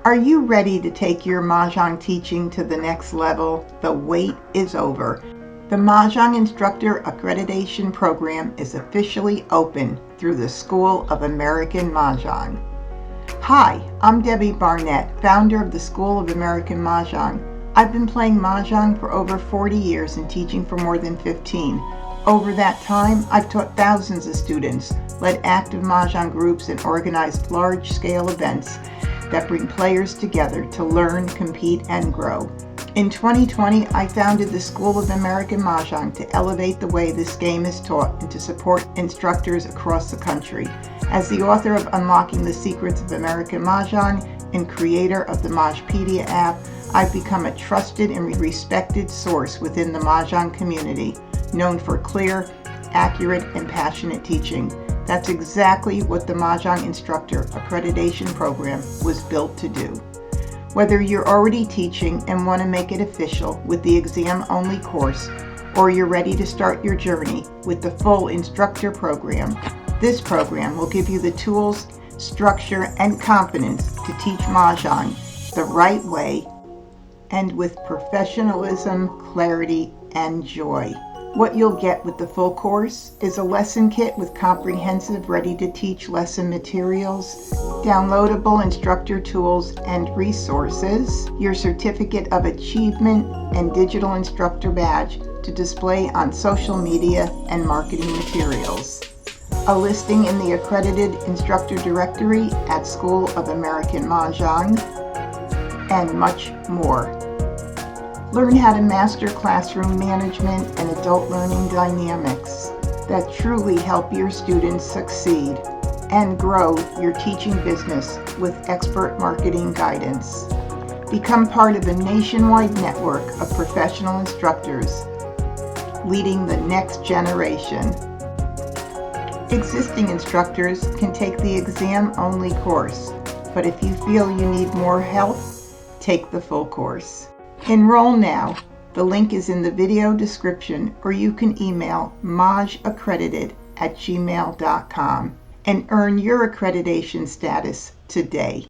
Are you ready to take your Mahjong teaching to the next level? The wait is over. The Mah Jongg Instructor Accreditation program is officially open through the School of American Mahjong. Hi, I'm Debbie Barnett, founder of the School of American Mahjong. I've been playing Mahjong for over 40 years and teaching for more than 15. Over that time, I've taught thousands of students, led active Mahjong groups, and organized large-scale events that bring players together to learn, compete, and grow. In 2020, I founded the School of American Mahjong to elevate the way this game is taught and to support instructors across the country. As the author of Unlocking the Secrets of American Mahjong and creator of the Mahjpedia app, I've become a trusted and respected source within the Mahjong community, known for clear, accurate, and passionate teaching. That's exactly what the Mah Jongg Instructor Accreditation program was built to do. Whether you're already teaching and want to make it official with the exam-only course, or you're ready to start your journey with the full instructor program, this program will give you the tools, structure, and confidence to teach Mahjong the right way and with professionalism, clarity, and joy. What you'll get with the full course is a lesson kit with comprehensive, ready-to-teach lesson materials, downloadable instructor tools and resources, your certificate of achievement and digital instructor badge to display on social media and marketing materials, a listing in the Accredited Instructor Directory at School of American Mahjong, and much more. Learn how to master classroom management and adult learning dynamics that truly help your students succeed, and grow your teaching business with expert marketing guidance. Become part of a nationwide network of professional instructors leading the next generation. Existing instructors can take the exam-only course, but if you feel you need more help, take the full course. Enroll now. The link is in the video description, or you can email mahjaccredited@gmail.com and earn your accreditation status today.